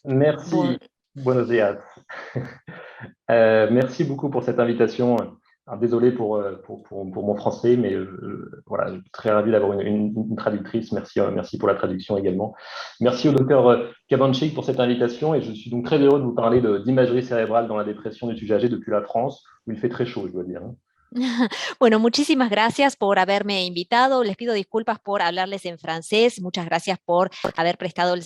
Merci, Bu- buenos días. Merci beaucoup pour cette invitation. Alors, désolé pour mon français, mais voilà, je suis très ravi d'avoir une traductrice. Merci, merci pour la traduction également. Merci au docteur Kabanchik pour cette invitation et je suis donc très heureux de vous parler d'imagerie cérébrale dans la dépression du sujet âgé depuis la France, où il fait très chaud, je dois dire. Bueno, muchísimas gracias por haberme invitado. Les pido disculpas por hablarles en francés. Muchas gracias por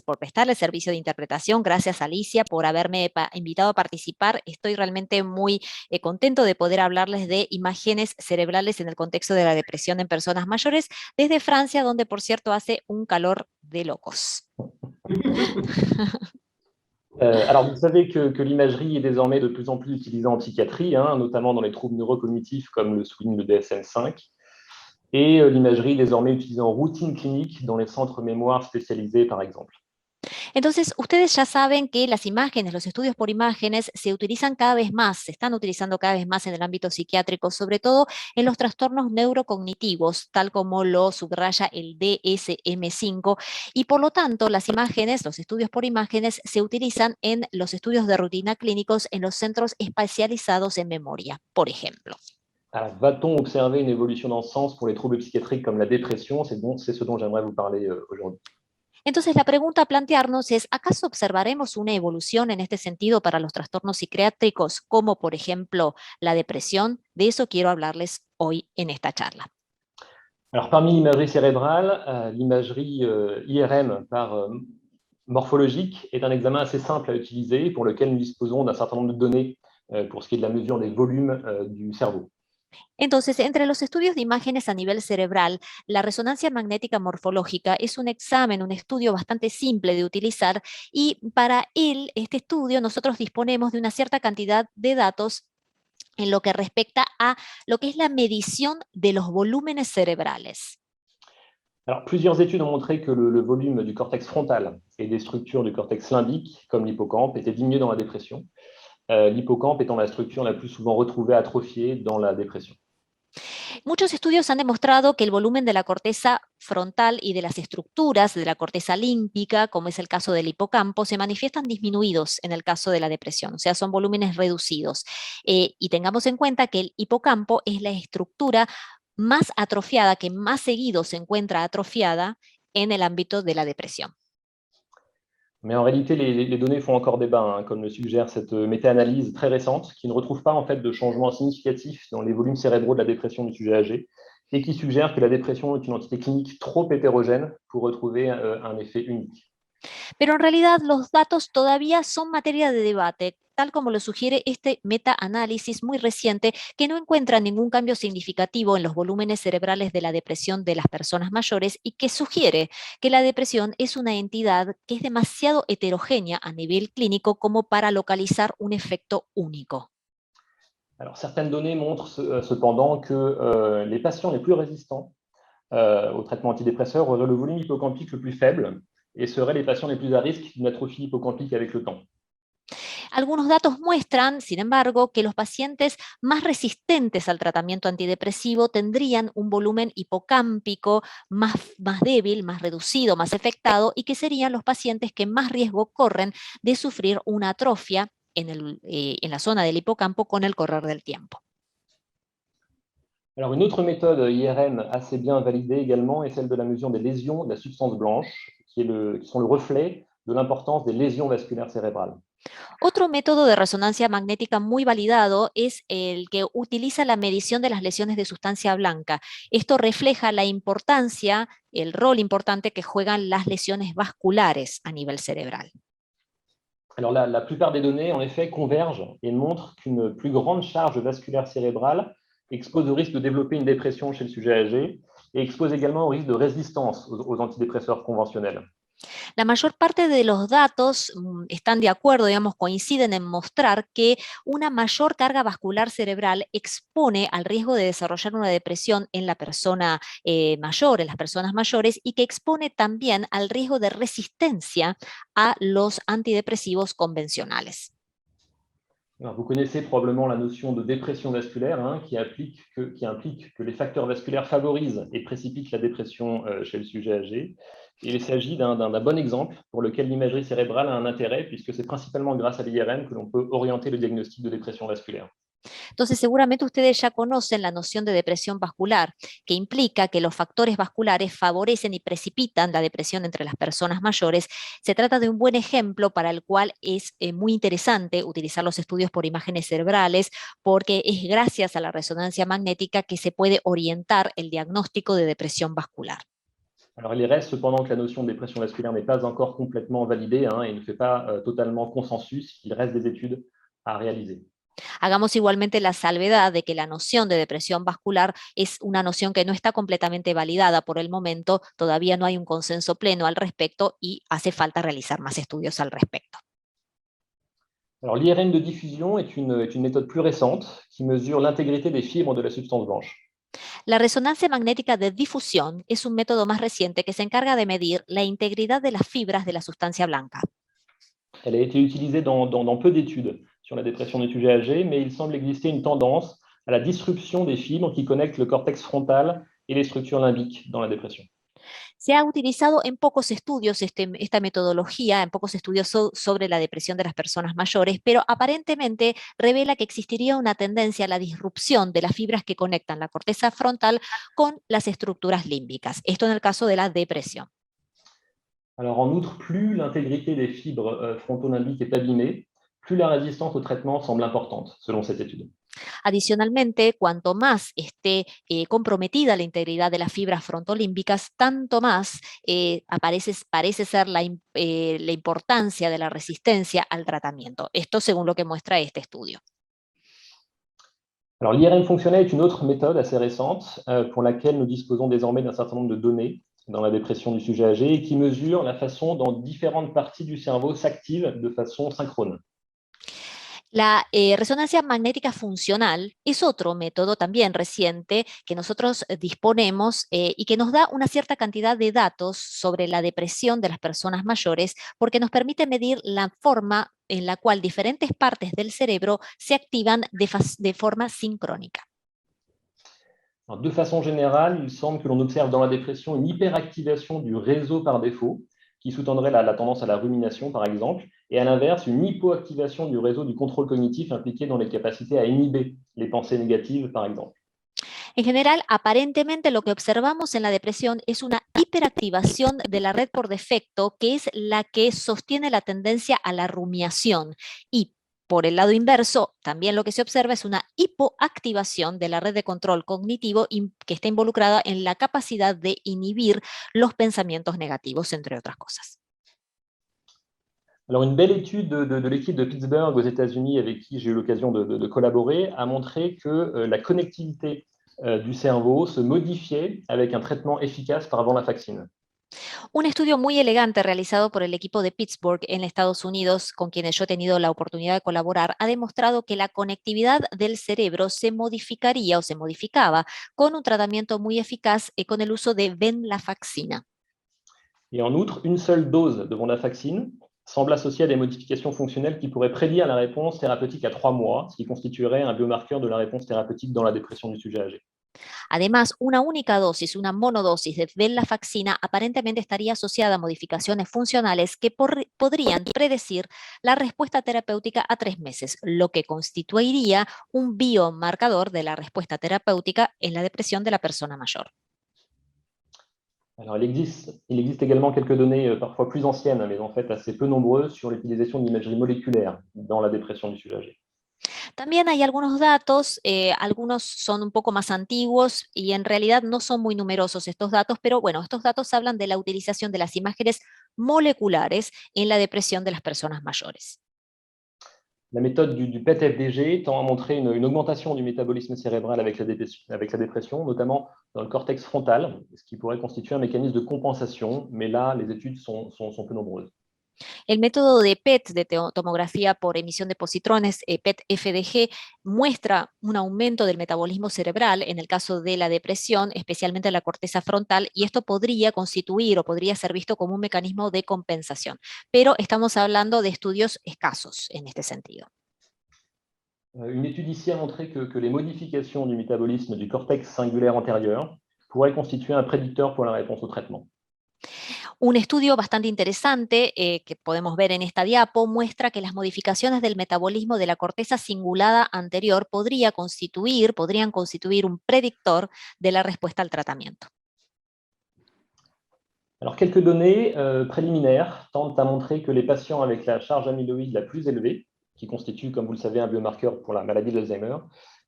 por prestarle el servicio de interpretación. Gracias, Alicia, por haberme invitado a participar. Estoy realmente muy contento de poder hablarles de imágenes cerebrales en el contexto de la depresión en personas mayores desde Francia, donde, por cierto, hace un calor de locos. Alors, vous savez que l'imagerie est désormais de plus en plus utilisée en psychiatrie, hein, notamment dans les troubles neurocognitifs, comme le souligne le DSM-5, et l'imagerie est désormais utilisée en routine clinique dans les centres mémoire spécialisés, par exemple. Entonces, ustedes ya saben que las imágenes, los estudios por imágenes se utilizan cada vez más, se están utilizando cada vez más en el ámbito psiquiátrico, sobre todo en los trastornos neurocognitivos, tal como lo subraya el DSM-5, y por lo tanto las imágenes, los estudios por imágenes se utilizan en los estudios de rutina clínicos en los centros especializados en memoria, por ejemplo. Alors, va-t-on observer une évolution dans ce sens pour les troubles psychiatriques comme la dépression? C'est ce dont j'aimerais vous parler aujourd'hui. Entonces, la pregunta a plantearnos es, ¿acaso observaremos una evolución en este sentido para los trastornos psiquiátricos, como por ejemplo la depresión? De eso quiero hablarles hoy en esta charla. Alors, parmi l'imagerie cérébrale, l'imagerie IRM par morphologique est un examen assez simple à utiliser pour lequel nous disposons d'un certain nombre de données pour ce qui est de la mesure des volumes du cerveau. Entonces, entre los estudios de imágenes a nivel cerebral, la resonancia magnética morfológica es un examen, un estudio bastante simple de utilizar y para él, este estudio, nosotros disponemos de una cierta cantidad de datos en lo que respecta a lo que es la medición de los volúmenes cerebrales. Alors, plusieurs études ont montré que le volume du cortex frontal et des structures du cortex limbique, comme l'hippocampe, était diminué dans la dépression. L'hippocampe étant la structure la plus souvent retrouvée atrophiée dans la dépression. Muchos estudios han demostrado que el volumen de la corteza frontal y de las estructuras de la corteza límbica, como es el caso del hipocampo, se manifiestan disminuidos en el caso de la depresión, o sea, son volúmenes reducidos. Y tengamos en cuenta que el hipocampo es la estructura más atrofiada, que más seguido se encuentra atrofiada en el ámbito de la depresión. Mais en réalité, les données font encore débat, hein, comme le suggère cette méta-analyse très récente, qui ne retrouve pas en fait de changement significatif dans les volumes cérébraux de la dépression du sujet âgé, et qui suggère que la dépression est une entité clinique trop hétérogène pour retrouver un effet unique. Pero en realidad los datos todavía son materia de debate, tal como lo sugiere este metaanálisis muy reciente, que no encuentra ningún cambio significativo en los volúmenes cerebrales de la depresión de las personas mayores y que sugiere que la depresión es una entidad que es demasiado heterogénea a nivel clínico como para localizar un efecto único. Alors, certaines données montrent cependant que les patients les plus résistants au traitement antidépresseur auraient le volume hippocampique le plus faible et seraient les patients les plus à risque d'une atrophie hippocampique avec le temps. Algunos datos muestran, sin embargo, que los pacientes más resistentes al tratamiento antidepresivo tendrían un volumen hipocámpico más débil, más reducido, más afectado, y que serían los pacientes que más riesgo corren de sufrir una atrofia en la zona del hipocampo con el correr del tiempo. Alors, une autre méthode IRM assez bien validée également est celle de la mesure des lésions de la substance blanche, qui sont le reflet de l'importance des lésions vasculaires cérébrales. Otro método de resonancia magnética muy validado es el que utiliza la medición de las lesiones de sustancia blanca. Esto refleja la importancia, el rol importante que juegan las lesiones vasculares a nivel cerebral. Alors, la plupart des données, en effet, convergent et montrent qu'une plus grande charge vasculaire cérébrale expose au risque de développer une dépression chez le sujet âgé et expose également au risque de résistance aux antidépresseurs conventionnels. La mayor parte de los datos están de acuerdo, digamos, coinciden en mostrar que una mayor carga vascular cerebral expone al riesgo de desarrollar una depresión en la persona mayor, en las personas mayores, y que expone también al riesgo de resistencia a los antidepresivos convencionales. Alors, vous connaissez probablement la notion de dépression vasculaire, hein, qui implique que les facteurs vasculaires favorisent et précipitent la dépression chez le sujet âgé. Et il s'agit d'un bon exemple pour lequel l'imagerie cérébrale a un intérêt, puisque c'est principalement grâce à l'IRM que l'on peut orienter le diagnostic de dépression vasculaire. Entonces, seguramente ustedes ya conocen la noción de depresión vascular, que implica que los factores vasculares favorecen y precipitan la depresión entre las personas mayores. Se trata de un buen ejemplo para el cual es muy interesante utilizar los estudios por imágenes cerebrales, porque es gracias a la resonancia magnética que se puede orientar el diagnóstico de depresión vascular. Alors, il reste cependant que la notion de dépression vasculaire n'est pas encore complètement validée, hein, et ne fait pas totalement consensus. Il reste des études à réaliser. Hagamos igualmente la salvedad de que la noción de depresión vascular es una noción que no está completamente validada por el momento, todavía no hay un consenso pleno al respecto y hace falta realizar más estudios al respecto. Alors, l'IRM de diffusion est une méthode plus récente qui mesure l'intégrité des fibres de la substance blanche. La resonancia magnética de difusión es un método más reciente que se encarga de medir la integridad de las fibras de la sustancia blanca. Elle a été utilisée dans peu d'études sur la dépression des sujets âgés, mais il semble exister une tendance à la disruption des fibres qui connectent le cortex frontal et les structures limbiques dans la dépression. Se ha utilizado en pocos estudios esta metodología, en pocos estudios sobre la depresión de las personas mayores, pero aparentemente revela que existiría una tendencia a la disrupción de las fibras que conectan la corteza frontal con las estructuras límbicas. Esto en el caso de la depresión. Alors, en outre, plus l'intégrité des fibres frontolimbiques est abîmée, plus la résistance au traitement semble importante, selon cette étude. Adicionalmente, cuanto más esté comprometida la integridad de las fibras frontolímbicas, tanto más parece ser la importancia de la resistencia al tratamiento. Esto según lo que muestra este estudio. Alors, l'IRM fonctionnel est une autre méthode assez récente pour laquelle nous disposons désormais d'un certain nombre de données dans la dépression du sujet âgé et qui mesure la façon dont différentes parties du cerveau s'activent de façon synchrone. La resonancia magnética funcional es otro método también reciente que nosotros disponemos y que nos da una cierta cantidad de datos sobre la depresión de las personas mayores porque nos permite medir la forma en la cual diferentes partes del cerebro se activan de forma sincrónica. Alors, de façon générale, il semble que l'on observe dans la dépression une hyperactivation du réseau par défaut, qui sous-tendrait la tendance à la rumination, par exemple, et à l'inverse, une hypoactivation du réseau du contrôle cognitif impliqué dans les capacités à inhiber les pensées négatives, par exemple. En general, aparentemente lo que observamos en la depresión es una hiperactivación de la red por defecto, que es la que sostiene la tendencia a la rumiación. Y por el lado inverso, también lo que se observa es una hipoactivación de la red de control cognitivo que está involucrada en la capacidad de inhibir los pensamientos negativos, entre otras cosas. Alors, une belle étude de l'équipe de Pittsburgh aux États-Unis avec qui j'ai eu l'occasion de collaborer a montré que la connectivité du cerveau se modifiait avec un traitement efficace par venlafaxine. Un estudio muy elegante realizado por el equipo de Pittsburgh en Estados Unidos, con quienes yo he tenido la oportunidad de colaborar, ha demostrado que la conectividad del cerebro se modificaría o se modificaba con un tratamiento muy eficaz con el uso de venlafaxina. Et en outre, une seule dose de venlafaxine semble associée à des modifications fonctionnelles qui pourraient prédire la réponse thérapeutique à 3 mois, ce qui constituerait un biomarqueur de la réponse thérapeutique dans la dépression du sujet âgé. Además, una única dosis, una monodosis de venlafaxina aparentemente estaría asociada a modificaciones funcionales que podrían predecir la respuesta terapéutica a 3 meses, lo que constituiría un biomarcador de la respuesta terapéutica en la depresión de la persona mayor. Alors, il existe également quelques données parfois plus anciennes, mais en fait assez peu nombreuses, sur l'utilisation de l'imagerie moléculaire dans la dépression du sujet âgé. También hay algunos datos, algunos son un poco más antiguos y en realidad no son muy numerosos estos datos, pero bueno, estos datos hablan de la utilización de las imágenes moleculares en la depresión de las personas mayores. La méthode du PET-FDG tend à montrer une augmentation du métabolisme cérébral avec la dépression, notamment dans le cortex frontal, ce qui pourrait constituer un mécanisme de compensation, mais là, les études sont peu nombreuses. El método de PET, de tomografía por emisión de positrones, PET-FDG, muestra un aumento del metabolismo cerebral en el caso de la depresión, especialmente en la corteza frontal, y esto podría constituir o podría ser visto como un mecanismo de compensación. Pero estamos hablando de estudios escasos en este sentido. Une étude ici a montré que les modifications du métabolisme du cortex singulaire antérieur pourraient constituer un prédicteur pour la réponse au traitement. Un estudio bastante interesante que podemos ver en esta diapo muestra que las modificaciones del metabolismo de la corteza cingulada anterior podrían constituir un predictor de la respuesta al tratamiento. Alors, quelques données préliminaires tentent à montrer que les patients avec la charge amyloïde la plus élevée, qui constitue, comme vous le savez, un biomarqueur pour la maladie d'Alzheimer,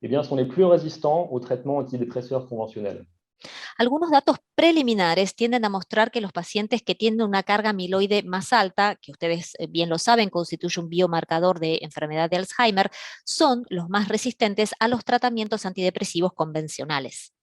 eh bien, sont les plus résistants aux traitements antidépresseurs conventionnels. Algunos datos preliminares tienden a mostrar que los pacientes que tienen una carga amiloide más alta, que ustedes bien lo saben, constituye un biomarcador de enfermedad de Alzheimer, son los más resistentes a los tratamientos antidepresivos convencionales.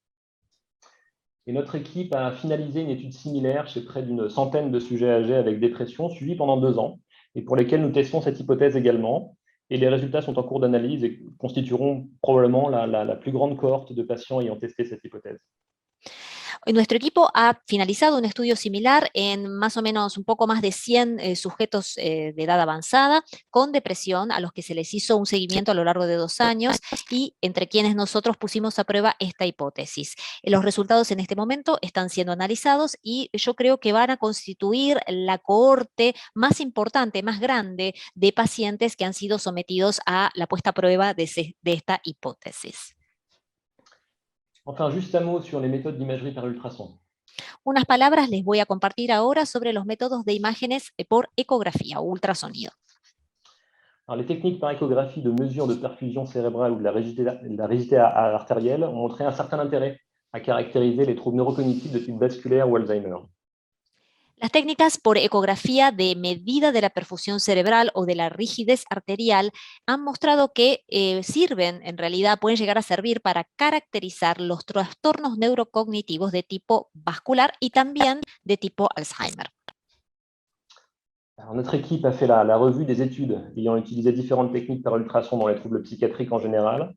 Et notre équipe a finalisé une étude similaire chez près d'une centaine de sujets âgés avec dépression, suivis pendant 2 ans, et pour lesquels nous testons cette hypothèse également. Et les résultats sont en cours d'analyse et constitueront probablement la plus grande cohorte de patients ayant testé cette hypothèse. Nuestro equipo ha finalizado un estudio similar en más o menos un poco más de 100 sujetos de edad avanzada con depresión a los que se les hizo un seguimiento a lo largo de 2 años y entre quienes nosotros pusimos a prueba esta hipótesis. Los resultados en este momento están siendo analizados y yo creo que van a constituir la cohorte más importante, más grande de pacientes que han sido sometidos a la puesta a prueba de esta hipótesis. Enfin, juste un mot sur les méthodes d'imagerie par ultrason. Unas palabras les voy a compartir ahora sobre los métodos de imágenes por ecografía o ultrasonido. Alors, les techniques par échographie de mesure de perfusion cérébrale ou de la rigidité artérielle ont montré un certain intérêt à caractériser les troubles neurocognitifs de type vasculaire ou Alzheimer. Las técnicas por ecografía de medida de la perfusión cerebral o de la rigidez arterial han mostrado que sirven, en realidad pueden llegar a servir para caracterizar los trastornos neurocognitivos de tipo vascular y también de tipo Alzheimer. Alors, notre équipe a fait la revue des études ayant utilisé différentes techniques par ultrason dans les troubles psychiatriques en général.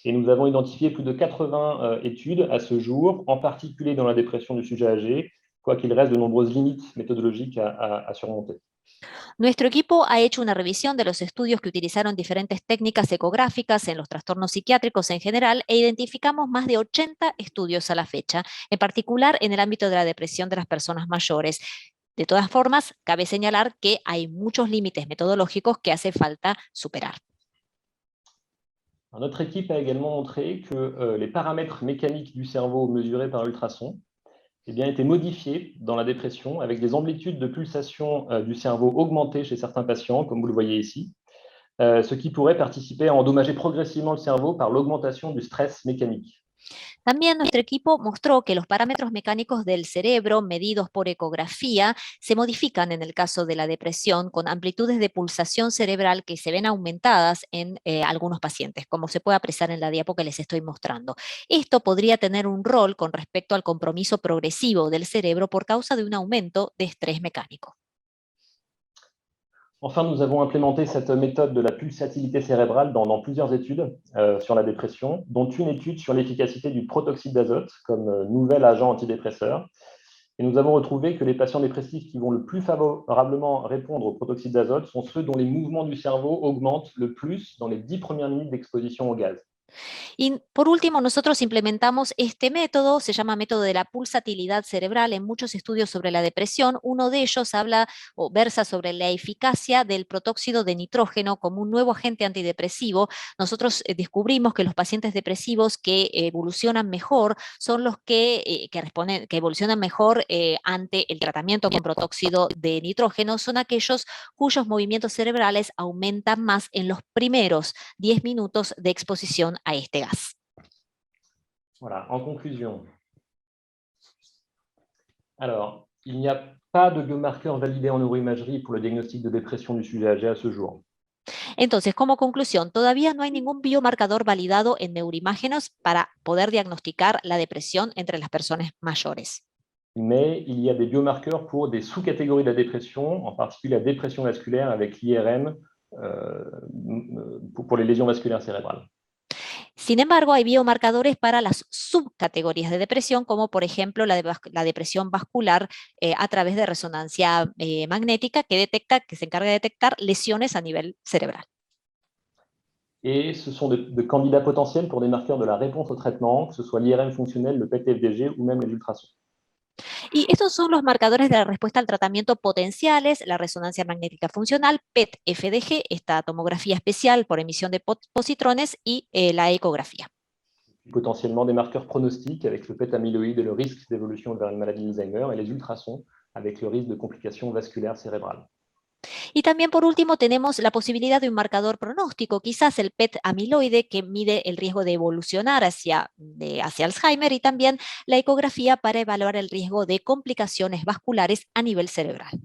Et nous avons identifié plus de 80 études à ce jour, en particulier dans la dépression du sujet âgé, quoiqu'il reste de nombreuses limites méthodologiques à surmonter. Nuestro equipo ha hecho una revisión de los estudios que utilizaron diferentes técnicas ecográficas en los trastornos psiquiátricos en general e identificamos más de 80 estudios a la fecha, en particular en el ámbito de la depresión de las personas mayores. De todas formas, cabe señalar que hay muchos límites metodológicos que hace falta superar. Alors, notre équipe a également montré que les paramètres mécaniques du cerveau mesurés par ultrason eh bien, étaient modifiés dans la dépression avec des amplitudes de pulsation du cerveau augmentées chez certains patients, comme vous le voyez ici, ce qui pourrait participer à endommager progressivement le cerveau par l'augmentation du stress mécanique. También nuestro equipo mostró que los parámetros mecánicos del cerebro medidos por ecografía se modifican en el caso de la depresión con amplitudes de pulsación cerebral que se ven aumentadas en algunos pacientes, como se puede apreciar en la diapo que les estoy mostrando. Esto podría tener un rol con respecto al compromiso progresivo del cerebro por causa de un aumento de estrés mecánico. Enfin, nous avons implémenté cette méthode de la pulsatilité cérébrale dans plusieurs études sur la dépression, dont une étude sur l'efficacité du protoxyde d'azote comme nouvel agent antidépresseur. Et nous avons retrouvé que les patients dépressifs qui vont le plus favorablement répondre au protoxyde d'azote sont ceux dont les mouvements du cerveau augmentent le plus dans les 10 premières minutes d'exposition au gaz. Y por último, nosotros implementamos este método, se llama método de la pulsatilidad cerebral en muchos estudios sobre la depresión. Uno de ellos habla o versa sobre la eficacia del protóxido de nitrógeno como un nuevo agente antidepresivo. Nosotros descubrimos que los pacientes depresivos que evolucionan mejor son los que evolucionan mejor ante el tratamiento con protóxido de nitrógeno, son aquellos cuyos movimientos cerebrales aumentan más en los primeros 10 minutos de exposición a este gas. Voilà, en conclusion. Alors, il n'y a pas de biomarqueur validé en neuroimagerie pour le diagnostic de dépression du sujet âgé à ce jour. Entonces, como conclusión, todavía no hay ningún biomarcador validado en neuroimágenes para poder diagnosticar la depresión entre las personas mayores. Mais il y a des biomarqueurs pour des sous-catégories de la dépression, en particulier la dépression vasculaire avec l'IRM pour les lésions vasculaires cérébrales. Sin embargo, hay biomarcadores para las subcategorías de depresión, como por ejemplo la depresión vascular a través de resonancia magnética que se encarga de detectar lesiones a nivel cerebral. Et ce sont de candidats potentiels pour des marqueurs de la réponse au traitement, que ce soit l'IRM fonctionnel, le PET-FDG ou même les ultrasons. Y estos son los marcadores de la respuesta al tratamiento potenciales: la resonancia magnética funcional, PET-FDG, esta tomografía especial por emisión de positrones y la ecografía. Potentiellement des marqueurs pronostiques avec le PET amyloïde et le risque d'évolution vers une maladie d'Alzheimer, et les ultrasons avec le risque de complications vasculaires cérébrales. Y también, por último, tenemos la posibilidad de un marcador pronóstico, quizás el PET amiloide, que mide el riesgo de evolucionar hacia Alzheimer, y también la ecografía para evaluar el riesgo de complicaciones vasculares a nivel cerebral.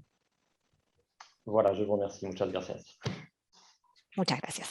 Voilà, je vous remercie. Muchas gracias. Muchas gracias.